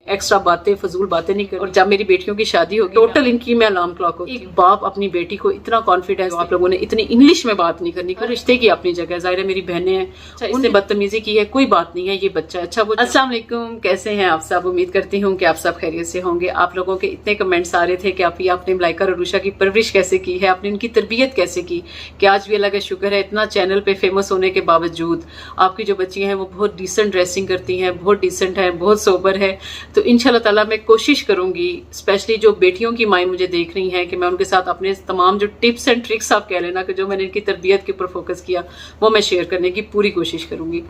Extra बातें, फजूल बातें नहीं करनी। और जब मेरी बेटियों की शादी होगी, टोटल इनकी मैं अलार्म क्लॉक होती। एक बाप अपनी बेटी को इतना कॉन्फिडेंस, आप लोगों ने इतनी इंग्लिश में बात नहीं करनी। हर रिश्ते की अपनी जगह, जाहिर है मेरी बहनें हैं, उसने बदतमीजी की है, कोई बात नहीं है, ये बच्चा अच्छा। वो अस्सलाम वालेकुम, कैसे हैं आप सब? उम्मीद करती हूँ कि आप सब खैरियत से होंगे। आप लोगों के इतने कमेंट्स आ रहे थे कि आपने मलाइका और अरूशा की परवरिश कैसे की है, आपने इनकी तरबियत कैसे की, कि आज भी अल्लाह का शुक्र है इतना चैनल पे फेमस होने के बावजूद आपकी जो बच्चियां हैं वो बहुत डिसेंट ड्रेसिंग करती हैं, बहुत डिसेंट है, बहुत सोबर है। तो इंशाल्लाह ताला मैं कोशिश करूंगी, स्पेशली जो बेटियों की माएँ मुझे देख रही हैं, कि मैं उनके साथ अपने तमाम जो टिप्स एंड ट्रिक्स आप कह लेना कि जो मैंने इनकी तरबियत के ऊपर फोकस किया वो मैं शेयर करने की पूरी कोशिश करूंगी।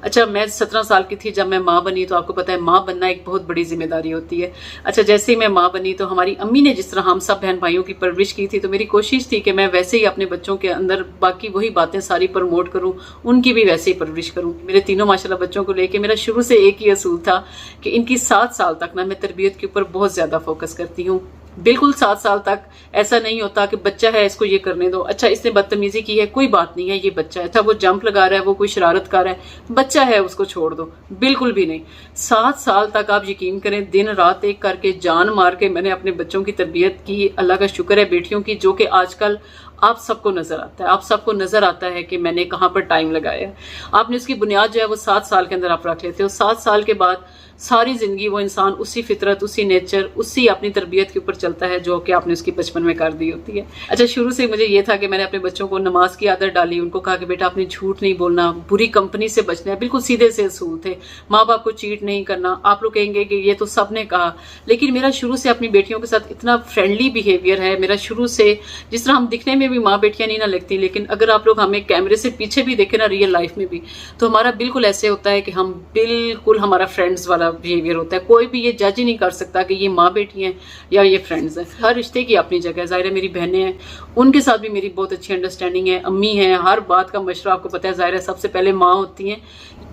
अच्छा, मैं 17 साल की थी जब मैं माँ बनी, तो आपको पता है माँ बनना एक बहुत बड़ी जिम्मेदारी होती है। अच्छा, जैसे ही मैं माँ बनी तो हमारी अम्मी ने जिस तरह हम सब बहन भाइयों की परवरिश की थी, तो मेरी कोशिश थी कि मैं वैसे ही अपने बच्चों के अंदर बाकी वही बातें सारी प्रमोट करूं, उनकी भी वैसे ही परवरिश करूं। मेरे तीनों माशाल्लाह बच्चों को लेके मेरा शुरू से एक ही असूल था कि इनकी 7 साल तक ना मैं तरबियत के ऊपर बहुत ज्यादा फोकस करती हूँ। बिल्कुल 7 साल तक ऐसा नहीं होता कि बच्चा है इसको ये करने दो, अच्छा इसने बदतमीजी की है कोई बात नहीं है, ये बच्चा है, अच्छा वो जंप लगा रहा है, वो कोई शरारत कर रहा है, बच्चा है उसको छोड़ दो, बिल्कुल भी नहीं। 7 साल तक आप यकीन करें दिन रात एक करके जान मार के मैंने अपने बच्चों की तरबियत की। अल्लाह का शुक्र है बेटियों की, जो कि आजकल आप सबको नजर आता है, आप सबको नजर आता है कि मैंने कहाँ पर टाइम लगाया है। आपने उसकी बुनियाद जो है वो 7 साल के अंदर आप रख लेते हो। 7 साल के बाद सारी जिंदगी वो इंसान उसी फितरत, उसी नेचर, उसी अपनी तरबियत के ऊपर चलता है जो कि आपने उसकी बचपन में कर दी होती है। अच्छा, शुरू से मुझे ये था कि मैंने अपने बच्चों को नमाज की आदत डाली, उनको कहा कि बेटा आपने झूठ नहीं बोलना, बुरी कंपनी से बचना है, बिल्कुल सीधे से असूल थे। माँ बाप को चीट नहीं करना। आप लोग कहेंगे कि ये तो सबने कहा, लेकिन मेरा शुरू से अपनी बेटियों के साथ इतना फ्रेंडली बिहेवियर है। मेरा शुरू से, जिस तरह हम दिखने में भी माँ बेटियां नहीं ना लगती, लेकिन अगर आप लोग हमें कैमरे से पीछे भी देखें ना, रियल लाइफ में भी, तो हमारा बिल्कुल ऐसे होता है कि हम बिल्कुल, हमारा फ्रेंड्स वाला बिहेवियर होता है। कोई भी ये जज ही नहीं कर सकता कि ये माँ बेटी हैं या ये फ्रेंड्स हैं। हर रिश्ते की अपनी जगह है। जाहिर है मेरी बहनें हैं, उनके साथ भी मेरी बहुत अच्छी अंडरस्टैंडिंग है। अम्मी हैं, हर बात का मशवरा आपको पता है, जाहिर है सबसे पहले माँ होती हैं।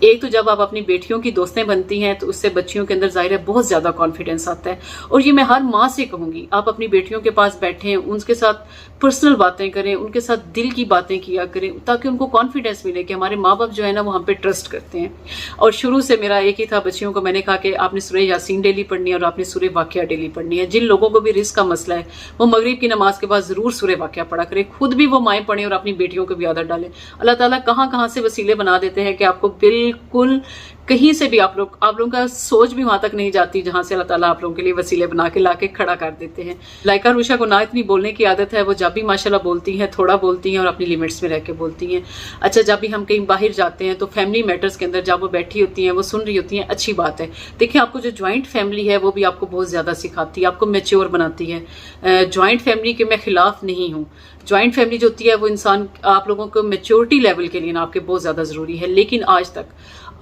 एक तो जब आप अपनी बेटियों की दोस्तें बनती हैं तो उससे बच्चियों के अंदर जाहिर है बहुत ज्यादा कॉन्फिडेंस आता है। और ये मैं हर माँ से कहूंगी, आप अपनी बेटियों के पास बैठें, उनके साथ पर्सनल बातें करें, उनके साथ दिल की बातें किया करें, ताकि उनको कॉन्फिडेंस मिले कि हमारे माँ बाप जो है ना वो हम पे ट्रस्ट करते हैं। और शुरू से मेरा एक ही था, बच्चियों को मैंने कहा कि आपने सूरह यासीन डेली पढ़नी है और आपने सूरह वाक़िया डेली पढ़नी है। जिन लोगों को भी रिस्क का मसला है वो मगरिब की नमाज के बाद जरूर सूरह वाक़िया पढ़ा करें, खुद भी वो माएँ पढ़ें और अपनी बेटियों को भी आदत डालें। अल्लाह ताला कहाँ से वसीले बना देते हैं कि आपको बिल्कुल कहीं से भी आप लोगों का सोच भी वहां तक नहीं जाती, जहां से अल्लाह ताला आप लोगों के लिए वसीले बना के लाके खड़ा कर देते हैं। लाइका रूशा को ना इतनी बोलने की आदत है, वो जब भी माशाल्लाह बोलती हैं थोड़ा बोलती हैं और अपनी लिमिट्स में रह के बोलती हैं। अच्छा, जब भी हम कहीं बाहर जाते हैं तो फैमिली मैटर्स के अंदर जब वो बैठी होती हैं, वो सुन रही होती हैं, अच्छी बात है। देखिए, आपको जो ज्वाइंट फैमिली है वो भी आपको बहुत ज्यादा सिखाती है, आपको मैच्योर बनाती है। ज्वाइंट फैमिली के मैं खिलाफ नहीं हूँ। ज्वाइंट फैमिली जो होती है वो इंसान, आप लोगों को मैच्योरिटी लेवल के लिए ना आपके बहुत ज्यादा जरूरी है। लेकिन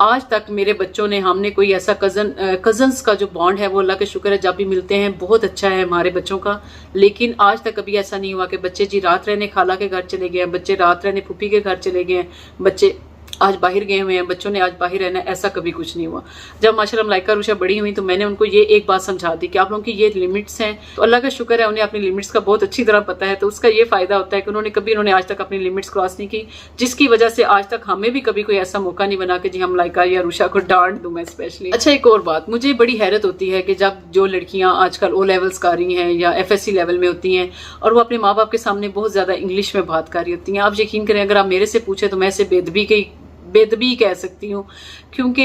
आज तक मेरे बच्चों ने, हमने कोई ऐसा कजन्स का जो बॉन्ड है वो अल्लाह का शुक्र है जब भी मिलते हैं बहुत अच्छा है हमारे बच्चों का। लेकिन आज तक कभी ऐसा नहीं हुआ कि बच्चे जी रात रहने खाला के घर चले गए हैं, बच्चे रात रहने फूफी के घर चले गए हैं, बच्चे आज बाहर गए हुए हैं, बच्चों ने आज बाहर रहना, ऐसा कभी कुछ नहीं हुआ। जब माशाल्लाह मलाइका रूशा बड़ी हुई तो मैंने उनको ये एक बात समझा दी कि आप लोगों की ये लिमिट्स हैं। तो अल्लाह का शुक्र है उन्हें अपनी लिमिट्स का बहुत अच्छी तरह पता है, तो उसका ये फायदा होता है कि उन्होंने आज तक अपनी लिमिट्स क्रॉस नहीं की, जिसकी वजह से आज तक हमें भी कभी कोई ऐसा मौका नहीं बना कि जी हम मलाइका या रूशा को डांट दूं मैं स्पेशली। अच्छा, एक और बात मुझे बड़ी हैरत होती है कि जब जो लड़कियां आजकल O लेवल्स कर रही हैं या FSC लेवल में होती हैं और वो अपने माँ बाप के सामने बहुत ज्यादा इंग्लिश में बात कर रही होती हैं, आप यकीन करें अगर आप मेरे से पूछे तो मैं इसे बेदबी कह सकती हूँ, क्योंकि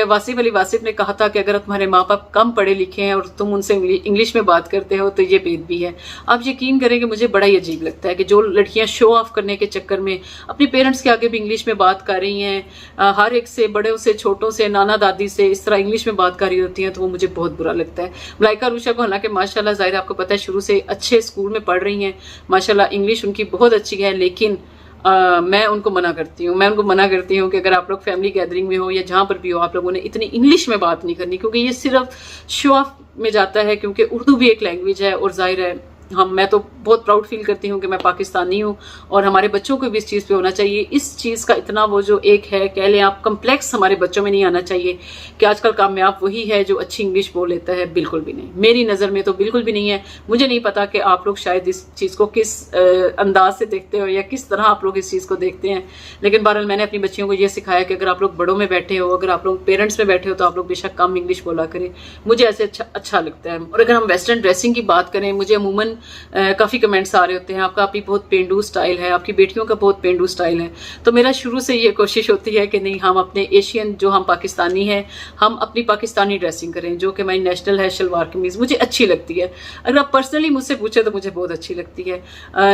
वासिफ अली वासिफ ने कहा था कि अगर तुम्हारे माँ बाप कम पढ़े लिखे हैं और तुम उनसे इंग्लिश में बात करते हो तो ये बेदबी है। आप यकीन करें कि मुझे बड़ा ही अजीब लगता है कि जो लड़कियां शो ऑफ करने के चक्कर में अपने पेरेंट्स के आगे भी इंग्लिश में बात कर रही हैं, हर एक से, बड़ों से, छोटों से, नाना दादी से इस तरह इंग्लिश में बात कर रही होती हैं, तो वो मुझे बहुत बुरा लगता है। मलाइका रूशा को हालांकि माशाल्लाह जाहिर आपको पता है शुरू से अच्छे स्कूल में पढ़ रही हैं, माशाल्लाह इंग्लिश उनकी बहुत अच्छी है, लेकिन मैं उनको मना करती हूँ कि अगर आप लोग फैमिली गैदरिंग में हो या जहाँ पर भी हो, आप लोगों ने इतनी इंग्लिश में बात नहीं करनी, क्योंकि ये सिर्फ शो ऑफ में जाता है। क्योंकि उर्दू भी एक लैंग्वेज है और जाहिर है मैं तो बहुत प्राउड फील करती हूँ कि मैं पाकिस्तानी हूँ, और हमारे बच्चों को भी इस चीज़ पे होना चाहिए। इस चीज़ का इतना वो जो एक है, कह लें आप, कम्प्लेक्स हमारे बच्चों में नहीं आना चाहिए कि आजकल कामयाब वही है जो अच्छी इंग्लिश बोल लेता है। बिल्कुल भी नहीं, मेरी नज़र में तो बिल्कुल भी नहीं है। मुझे नहीं पता कि आप लोग शायद इस चीज़ को किस अंदाज से देखते हो या किस तरह आप लोग इस चीज़ को देखते हैं, लेकिन बहरहाल मैंने अपनी बच्चियों को ये सिखाया कि अगर आप लोग बड़ों में बैठे हो, अगर आप लोग पेरेंट्स में बैठे हो, तो आप लोग बेशक कम इंग्लिश बोला करें। मुझे ऐसे अच्छा लगता है। और अगर हम वेस्टर्न ड्रेसिंग की बात करें, मुझे अमूमन काफ़ी कमेंट्स आ रहे होते हैं, आपका अभी बहुत पेंडू स्टाइल है, आपकी बेटियों का बहुत पेंडू स्टाइल है। तो मेरा शुरू से ये कोशिश होती है कि नहीं, हम अपने एशियन, जो हम पाकिस्तानी हैं, हम अपनी पाकिस्तानी ड्रेसिंग करें, जो कि हमारी नेशनल है शलवार कमीज़, मुझे अच्छी लगती है। अगर आप पर्सनली मुझसे पूछे तो मुझे बहुत अच्छी लगती है।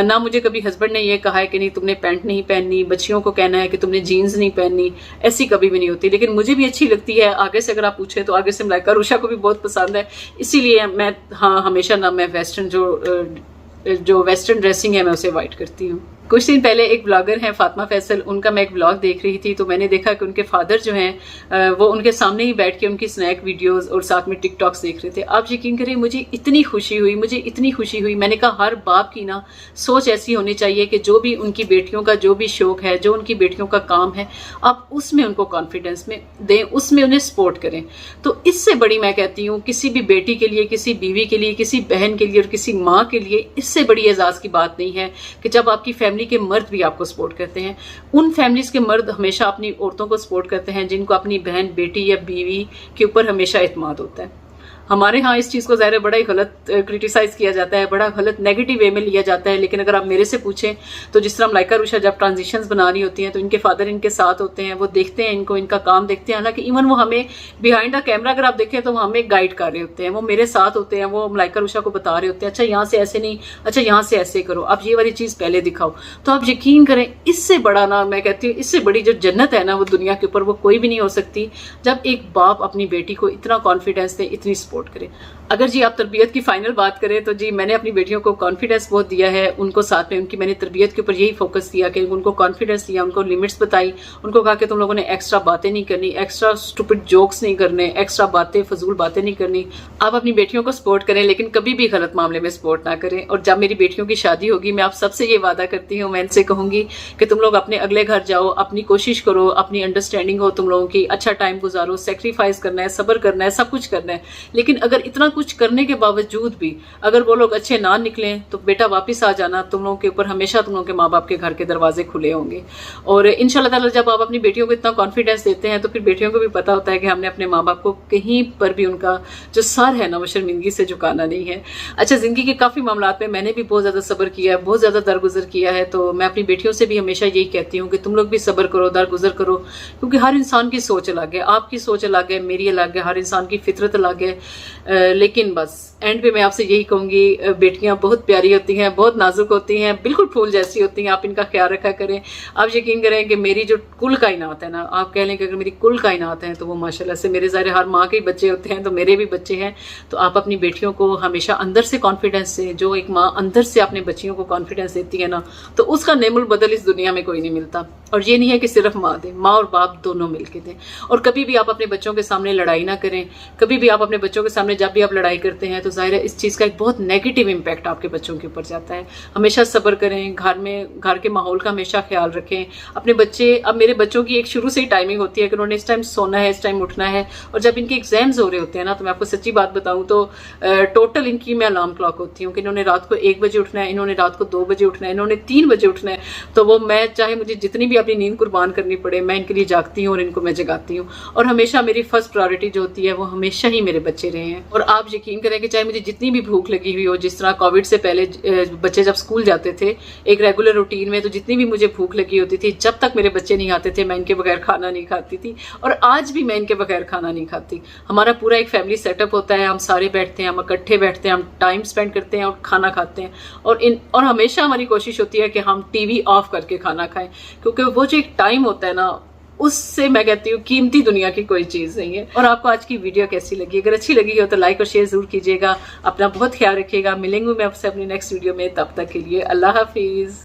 ना मुझे कभी हस्बैंड ने ये कहा है कि नहीं तुमने पैंट नहीं पहननी, बच्चियों को कहना है कि तुमने जीन्स नहीं पहननी, ऐसी कभी भी नहीं होती। लेकिन मुझे भी अच्छी लगती है। आगे से अगर आप पूछे तो आगे से मलाइका रुशा को भी बहुत पसंद है, इसीलिए मैं हमेशा ना मैं वेस्टर्न जो वेस्टर्न ड्रेसिंग है मैं उसे अवॉइड करती हूँ। कुछ दिन पहले एक ब्लॉगर हैं फातिमा फैसल, उनका मैं एक ब्लॉग देख रही थी, तो मैंने देखा कि उनके फादर जो हैं वो उनके सामने ही बैठ के उनकी स्नैक वीडियोस और साथ में टिकटॉक्स देख रहे थे। आप यकीन करें, मुझे इतनी खुशी हुई। मैंने कहा हर बाप की ना सोच ऐसी होनी चाहिए कि जो भी उनकी बेटियों का जो भी शौक है, जो उनकी बेटियों का काम है, आप उसमें उनको कॉन्फिडेंस में दें, उसमें उन्हें सपोर्ट करें। तो इससे बड़ी मैं कहती हूँ किसी भी बेटी के लिए, किसी बीवी के लिए, किसी बहन के लिए और किसी माँ के लिए इससे बड़ी एजाज़ की बात नहीं है कि जब आपकी फैमिली के मर्द भी आपको सपोर्ट करते हैं। उन फैमिलीज के मर्द हमेशा अपनी औरतों को सपोर्ट करते हैं जिनको अपनी बहन, बेटी या बीवी के ऊपर हमेशा इत्मीनान होता है। हमारे यहाँ इस चीज़ को ज़ाहिर बड़ा ही गलत क्रिटिसाइज़ किया जाता है, बड़ा गलत नेगेटिव वे में लिया जाता है। लेकिन अगर आप मेरे से पूछें तो जिस तरह मलाइका रुशा जब ट्रांजिशंस बना रही होती हैं तो इनके फादर इनके साथ होते हैं, वो देखते हैं इनको, इनका काम देखते हैं। हालांकि इवन वो हमें बिहाइंड द कैमरा अगर आप देखें तो वो हमें गाइड कर रहे होते हैं, वो मेरे साथ होते हैं, वो मलाइका रुशा को बता रहे होते हैं, अच्छा यहाँ से ऐसे नहीं, अच्छा यहाँ से ऐसे करो, आप ये वाली चीज़ पहले दिखाओ। तो आप यकीन करें, इससे बड़ा ना, मैं कहती हूँ इससे बड़ी जो जन्नत है ना वो दुनिया के ऊपर वो कोई भी नहीं हो सकती, जब एक बाप अपनी बेटी को इतना कॉन्फिडेंस दे, इतनी सपोर्ट करे। अगर जी आप तरबियत की फाइनल बात करें तो जी मैंने अपनी बेटियों को कॉन्फिडेंस बहुत दिया है, उनको साथ में उनकी मैंने तरबियत के ऊपर यही फोकस किया कि उनको कॉन्फिडेंस दिया, उनको लिमिट्स बताई, उनको कहा कि तुम लोगों ने एक्स्ट्रा बातें नहीं करनी, एक्स्ट्रा स्टूपिड जोक्स नहीं करने, एक्स्ट्रा बातें, फजूल बातें नहीं करनी। आप अपनी बेटियों को सपोर्ट करें, लेकिन कभी भी गलत मामले में सपोर्ट ना करें। और जब मेरी बेटियों की शादी होगी, मैं आप सबसे ये वादा करती हूँ, मैं इनसे कहूँगी कि तुम लोग अपने अगले घर जाओ, अपनी कोशिश करो, अपनी अंडरस्टैंडिंग हो तुम लोगों की, अच्छा टाइम गुजारो, सेक्रीफाइस करना है, सब्र करना है, सब कुछ करना है। लेकिन अगर इतना कुछ करने के बावजूद भी अगर वो लोग अच्छे ना निकलें तो बेटा वापस आ जाना, तुम लोगों के ऊपर हमेशा तुम लोगों के माँ बाप के घर के दरवाजे खुले होंगे। और इंशाल्लाह ताला जब आप अपनी बेटियों को इतना कॉन्फिडेंस देते हैं तो फिर बेटियों को भी पता होता है कि हमने अपने माँ बाप को कहीं पर भी उनका जो सर है ना वो शर्मिंदगी से झुकाना नहीं है। अच्छा, जिंदगी के काफ़ी मामलात में मैंने भी बहुत ज़्यादा सब्र किया है, बहुत ज़्यादा दरगुजर किया है, तो मैं अपनी बेटियों से भी हमेशा यही कहती हूँ कि तुम लोग भी सब्र करो, दरगुजर करो, क्योंकि हर इंसान की सोच अलग है, आपकी सोच अलग है, मेरी अलग है, हर इंसान की फितरत अलग है। लेकिन बस एंड पे मैं आपसे यही कहूँगी, बेटियां बहुत प्यारी होती हैं, बहुत नाजुक होती हैं, बिल्कुल फूल जैसी होती हैं, आप इनका ख्याल रखा करें। आप यकीन करें कि मेरी जो कुल कायनात है ना, आप कह लें कि अगर मेरी कुल कायनात है तो वो माशाल्लाह से मेरे ज़ाहिर हर माँ के ही बच्चे होते हैं, तो मेरे भी बच्चे हैं। तो आप अपनी बेटियों को हमेशा अंदर से कॉन्फिडेंस से, जो एक माँ अंदर से अपने बच्चियों को कॉन्फिडेंस देती है ना, तो उसका नेमुल बदल इस दुनिया में कोई नहीं मिलता। और ये नहीं है कि सिर्फ माँ दे, माँ और बाप दोनों मिलके दें। और कभी भी आप अपने बच्चों के सामने लड़ाई ना करें, कभी भी आप अपने बच्चों के सामने जब भी आप लड़ाई करते हैं तो जाहिर है इस चीज़ का एक बहुत नेगेटिव इम्पैक्ट आपके बच्चों के ऊपर जाता है। हमेशा सब्र करें, घर के माहौल का हमेशा ख्याल रखें। अपने बच्चे, अब मेरे बच्चों की एक शुरू से ही टाइमिंग होती है कि उन्होंने इस टाइम सोना है, इस टाइम उठना है। और जब इनके एग्जाम्स हो रहे होते हैं ना, तो मैं आपको सच्ची बात बताऊं तो टोटल इनकी मैं अलार्म क्लॉक होती हूँ कि इन्होंने रात को 1 बजे उठना है, इन्होंने रात को 2 बजे उठना है, इन्होंने 3 बजे उठना है। तो वो मैं चाहे मुझे जितनी भी अपनी नींद कुर्बान करनी पड़े, मैं इनके लिए जागती हूँ और इनको मैं जगाती हूँ। और हमेशा मेरी फर्स्ट प्रायोरिटी जो होती है वो हमेशा ही मेरे बच्चे रहे हैं। और आप यकीन करें कि चाहे मुझे जितनी भी भूख लगी हुई हो, जिस तरह कोविड से पहले बच्चे जब स्कूल जाते थे एक रेगुलर रूटीन में, तो जितनी भी मुझे भूख लगी होती थी, जब तक मेरे बच्चे नहीं आते थे मैं इनके बगैर खाना नहीं खाती थी। और आज भी मैं इनके बगैर खाना नहीं खाती। हमारा पूरा एक फैमिली सेटअप होता है, हम सारे बैठते हैं, हम इकट्ठे बैठते हैं, हम टाइम स्पेंड करते हैं और खाना खाते हैं। और हमेशा हमारी कोशिश होती है कि हम टीवी ऑफ करके खाना खाएं, क्योंकि वो जो एक टाइम होता है ना, उससे मैं कहती हूँ कीमती दुनिया की कोई चीज़ नहीं है। और आपको आज की वीडियो कैसी लगी? अगर अच्छी लगी हो तो लाइक और शेयर जरूर कीजिएगा। अपना बहुत ख्याल रखिएगा। मिलेंगे मैं आपसे अपनी नेक्स्ट वीडियो में, तब तक के लिए अल्लाह हाफिज़।